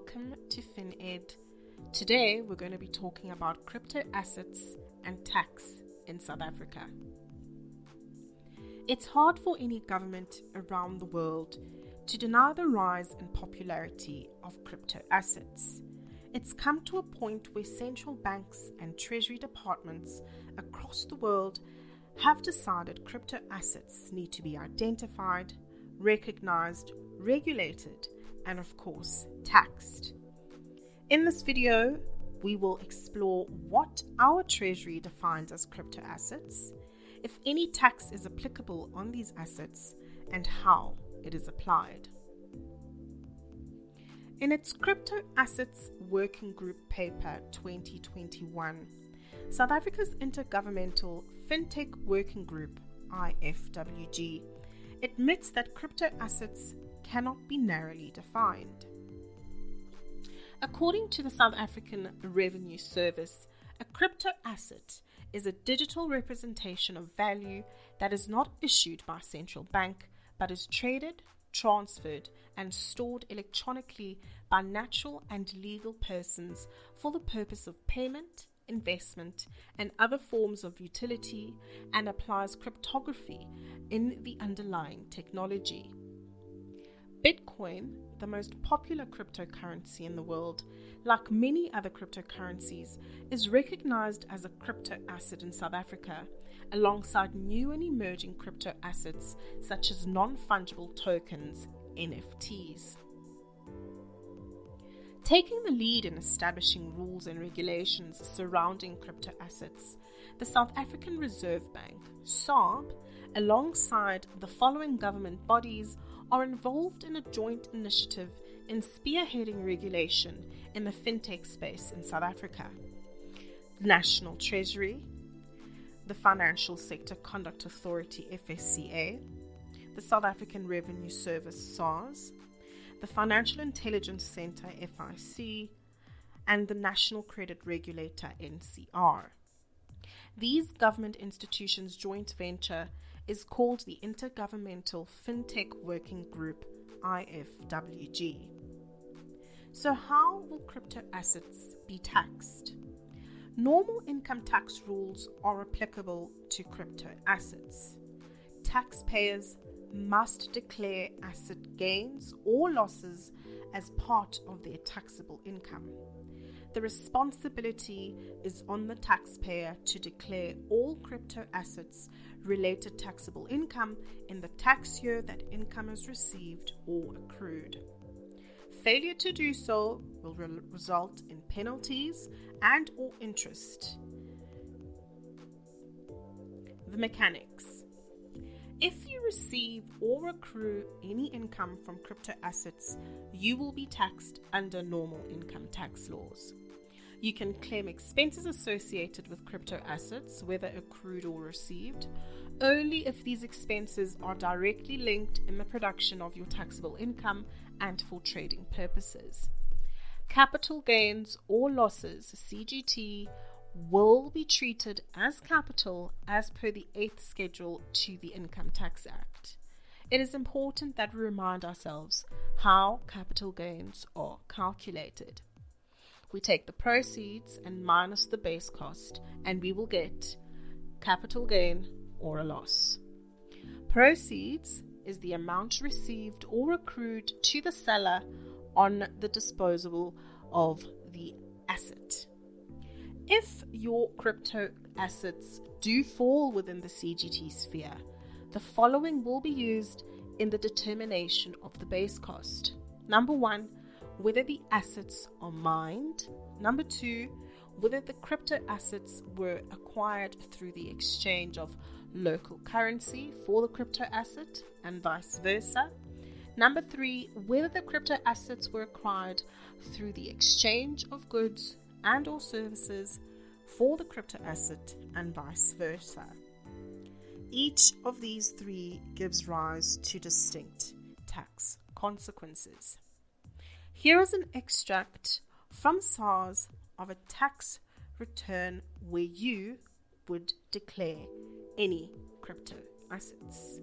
welcome to FinEd. Today we're going to be talking about crypto assets and tax in South Africa. It's hard for any government around the world to deny the rise in popularity of crypto assets. It's come to a point where central banks and treasury departments across the world have decided crypto assets need to be identified, recognized, regulated, and of course, taxed. In this video, we will explore what our treasury defines as crypto assets, if any tax is applicable on these assets, and how it is applied. In its Crypto Assets Working Group Paper 2021, South Africa's Intergovernmental FinTech Working Group, IFWG, admits that crypto assets cannot be narrowly defined. According to the South African Revenue Service, a crypto asset is a digital representation of value that is not issued by a central bank but is traded, transferred, and stored electronically by natural and legal persons for the purpose of payment, investment, and other forms of utility, and applies cryptography in the underlying technology. Bitcoin, the most popular cryptocurrency in the world, like many other cryptocurrencies, is recognized as a crypto asset in South Africa, alongside new and emerging crypto assets such as non-fungible tokens, NFTs. Taking the lead in establishing rules and regulations surrounding crypto assets, the South African Reserve Bank, SARB, alongside the following government bodies, are involved in a joint initiative in spearheading regulation in the fintech space in South Africa. The National Treasury, the Financial Sector Conduct Authority, FSCA, the South African Revenue Service, SARS, the Financial Intelligence Center, FIC, and the National Credit Regulator, NCR. These government institutions' joint venture is called the Intergovernmental FinTech Working Group, IFWG. So how will crypto assets be taxed? Normal income tax rules are applicable to crypto assets. Taxpayers must declare asset gains or losses as part of their taxable income. The responsibility is on the taxpayer to declare all crypto assets related taxable income in the tax year that income is received or accrued. Failure to do so will result in penalties and or interest. The mechanics. If you receive or accrue any income from crypto assets, you will be taxed under normal income tax laws. You can claim expenses associated with crypto assets, whether accrued or received, only if these expenses are directly linked in the production of your taxable income and for trading purposes. Capital gains or losses, CGT, will be treated as capital as per the 8th schedule to the Income Tax Act. It is important that we remind ourselves how capital gains are calculated. We take the proceeds and minus the base cost, and we will get capital gain or a loss. Proceeds is the amount received or accrued to the seller on the disposal of the asset. If your crypto assets do fall within the CGT sphere, the following will be used in the determination of the base cost. Number 1, whether the assets are mined. Number 2, whether the crypto assets were acquired through the exchange of local currency for the crypto asset and vice versa. Number 3, whether the crypto assets were acquired through the exchange of goods and or services for the crypto asset and vice versa. Each of these 3 gives rise to distinct tax consequences. Here is an extract from SARS of a tax return where you would declare any crypto assets.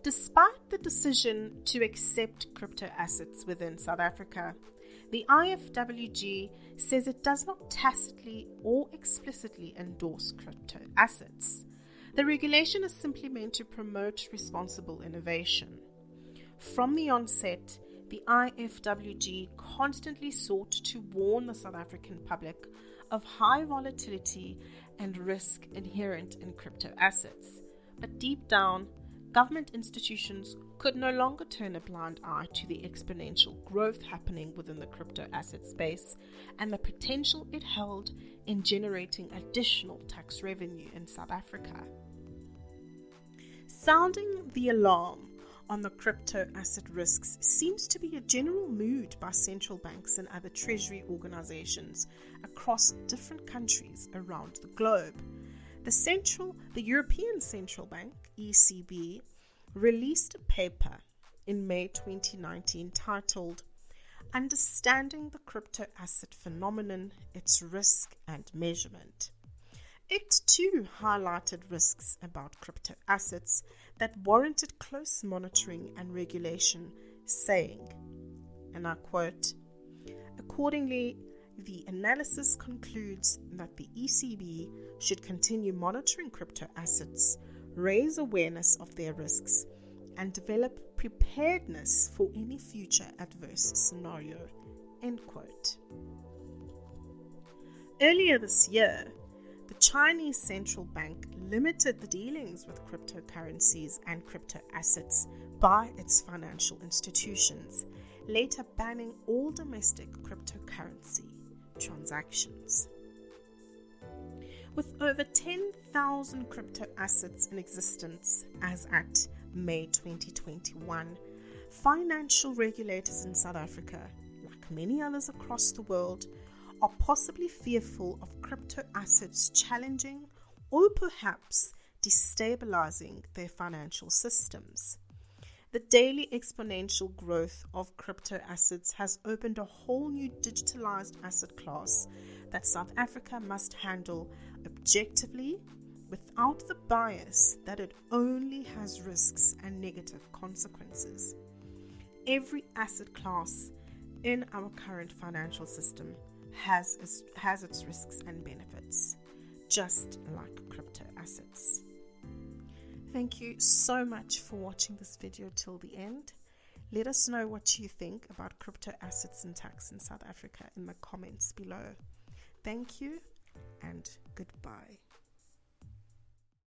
Despite the decision to accept crypto assets within South Africa, the IFWG says it does not tacitly or explicitly endorse crypto assets. The regulation is simply meant to promote responsible innovation. From the onset, the IFWG constantly sought to warn the South African public of high volatility and risk inherent in crypto assets. But deep down, government institutions could no longer turn a blind eye to the exponential growth happening within the crypto asset space and the potential it held in generating additional tax revenue in South Africa. Sounding the alarm on the crypto asset risks seems to be a general mood by central banks and other treasury organizations across different countries around the globe. The European Central Bank, ECB, released a paper in May 2019 titled Understanding the Crypto Asset Phenomenon, Its Risk and Measurement. It too highlighted risks about crypto assets that warranted close monitoring and regulation, saying, and I quote, accordingly, the analysis concludes that the ECB should continue monitoring crypto assets, raise awareness of their risks, and develop preparedness for any future adverse scenario, end quote. Earlier this year, the Chinese central bank limited the dealings with cryptocurrencies and crypto assets by its financial institutions, later banning all domestic cryptocurrency transactions. With over 10,000 crypto assets in existence as at May 2021, financial regulators in South Africa, like many others across the world, are possibly fearful of crypto assets challenging or perhaps destabilizing their financial systems. The daily exponential growth of crypto assets has opened a whole new digitalized asset class that South Africa must handle objectively without the bias that it only has risks and negative consequences. Every asset class in our current financial system has its risks and benefits, just like crypto assets. Thank you so much for watching this video till the end. Let us know what you think about crypto assets and tax in South Africa in the comments below. Thank you and goodbye.